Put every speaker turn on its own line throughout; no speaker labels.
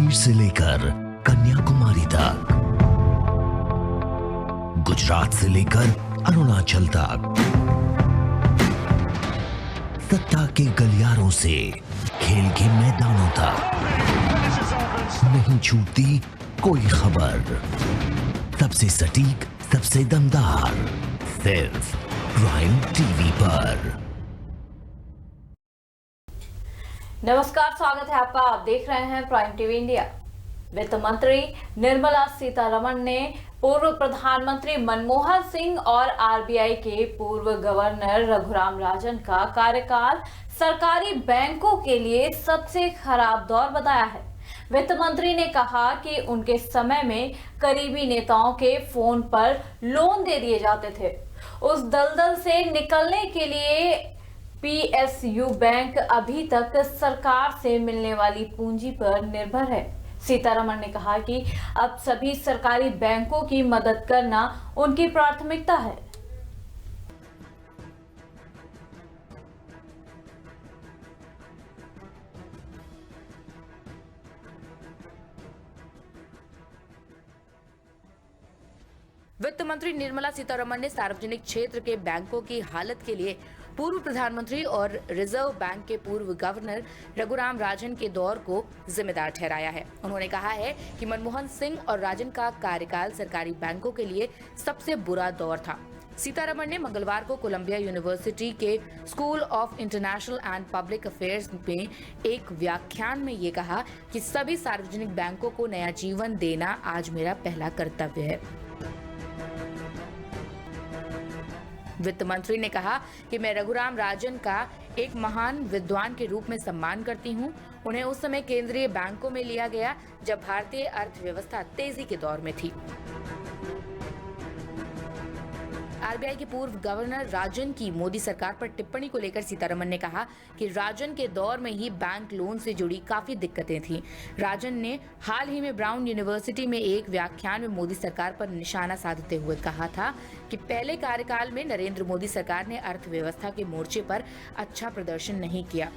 कश्मीर से लेकर कन्याकुमारी तक, गुजरात से लेकर अरुणाचल तक, सत्ता के गलियारों से खेल के मैदानों तक, नहीं छूटती कोई खबर। सबसे सटीक, सबसे दमदार, सिर्फ प्राइम टीवी पर।
नमस्कार, स्वागत है आपका। आप देख रहे हैं प्राइम टीवी इंडिया। वित्त मंत्री निर्मला सीतारमण ने पूर्व प्रधानमंत्री मनमोहन सिंह और आरबीआई के पूर्व गवर्नर रघुराम राजन का कार्यकाल सरकारी बैंकों के लिए सबसे खराब दौर बताया है। वित्त मंत्री ने कहा कि उनके समय में करीबी नेताओं के फोन पर लोन दे दिए जाते थे। उस दलदल से निकलने के लिए पीएसयू बैंक अभी तक सरकार से मिलने वाली पूंजी पर निर्भर है। सीतारमण ने कहा कि अब सभी सरकारी बैंकों की मदद करना उनकी प्राथमिकता है।
वित्त मंत्री निर्मला सीतारमण ने सार्वजनिक क्षेत्र के बैंकों की हालत के लिए पूर्व प्रधानमंत्री और रिजर्व बैंक के पूर्व गवर्नर रघुराम राजन के दौर को जिम्मेदार ठहराया है। उन्होंने कहा है कि मनमोहन सिंह और राजन का कार्यकाल सरकारी बैंकों के लिए सबसे बुरा दौर था। सीतारमण ने मंगलवार को कोलंबिया यूनिवर्सिटी के school of international and public affairs में एक व्याख्यान में ये कहा कि सभी सार्वजनिक बैंकों को नया जीवन देना आज मेरा पहला कर्तव्य है। वित्त मंत्री ने कहा कि मैं रघुराम राजन का एक महान विद्वान के रूप में सम्मान करती हूं। उन्हें उस समय केंद्रीय बैंकों में लिया गया जब भारतीय अर्थव्यवस्था तेजी के दौर में थी। आरबीआई के पूर्व गवर्नर राजन की मोदी सरकार पर टिप्पणी को लेकर सीतारमण ने कहा कि राजन के दौर में ही बैंक लोन से जुड़ी काफी दिक्कतें थीं। राजन ने हाल ही में ब्राउन यूनिवर्सिटी में एक व्याख्यान में मोदी सरकार पर निशाना साधते हुए कहा था कि पहले कार्यकाल में नरेंद्र मोदी सरकार ने अर्थव्यवस्था के मोर्चे पर अच्छा प्रदर्शन नहीं किया।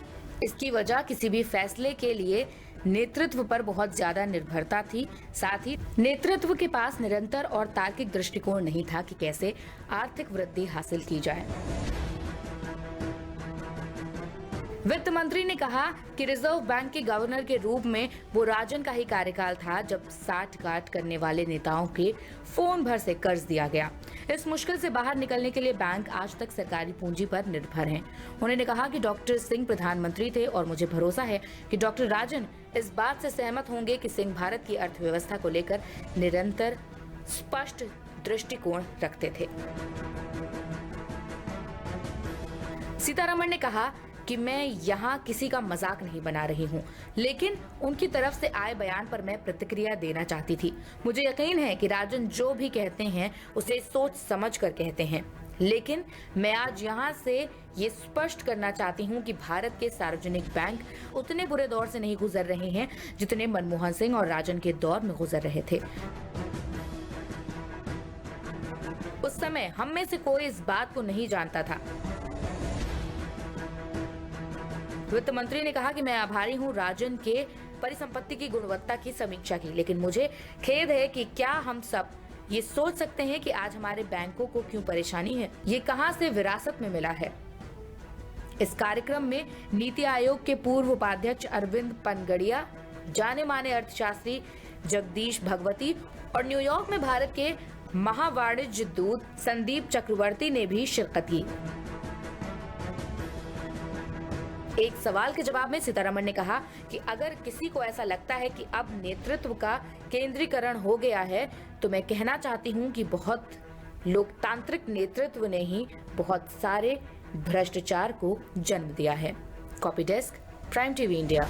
इसकी वजह किसी भी फैसले के लिए नेतृत्व पर बहुत ज्यादा निर्भरता थी। साथ ही नेतृत्व के पास निरंतर और तार्किक दृष्टिकोण नहीं था कि कैसे आर्थिक वृद्धि हासिल की जाए। वित्त मंत्री ने कहा कि रिजर्व बैंक के गवर्नर के रूप में वो राजन का ही कार्यकाल था जब साठगांठ करने वाले नेताओं के फोन भर से कर्ज दिया गया। इस मुश्किल से बाहर निकलने के लिए बैंक आज तक सरकारी पूंजी पर निर्भर हैं। उन्होंने कहा कि डॉक्टर सिंह प्रधानमंत्री थे और मुझे भरोसा है कि डॉक्टर राजन इस बात से सहमत होंगे कि सिंह भारत की अर्थव्यवस्था को लेकर निरंतर स्पष्ट दृष्टिकोण रखते थे। सीतारमण ने कहा कि मैं यहाँ किसी का मजाक नहीं बना रही हूँ, लेकिन उनकी तरफ से आए बयान पर मैं प्रतिक्रिया देना चाहती थी। मुझे यकीन है कि राजन जो भी कहते हैं उसे सोच समझ कर कहते हैं, लेकिन मैं आज यहाँ से ये स्पष्ट करना चाहती हूँ कि भारत के सार्वजनिक बैंक उतने बुरे दौर से नहीं गुजर रहे हैं जितने मनमोहन सिंह और राजन के दौर में गुजर रहे थे। उस समय हम में से कोई इस बात को नहीं जानता था। वित्त मंत्री ने कहा कि मैं आभारी हूं राजन के परिसंपत्ति की गुणवत्ता की समीक्षा की, लेकिन मुझे खेद है कि क्या हम सब ये सोच सकते हैं कि आज हमारे बैंकों को क्यों परेशानी है, ये कहां से विरासत में मिला है। इस कार्यक्रम में नीति आयोग के पूर्व उपाध्यक्ष अरविंद पनगड़िया, जाने माने अर्थशास्त्री जगदीश भगवती और न्यूयॉर्क में भारत के महावाणिज्य दूत संदीप चक्रवर्ती ने भी शिरकत की। एक सवाल के जवाब में सीतारमण ने कहा कि अगर किसी को ऐसा लगता है कि अब नेतृत्व का केंद्रीकरण हो गया है, तो मैं कहना चाहती हूं कि बहुत लोकतांत्रिक नेतृत्व ने ही बहुत सारे भ्रष्टाचार को जन्म दिया है। Copy desk, prime TV India.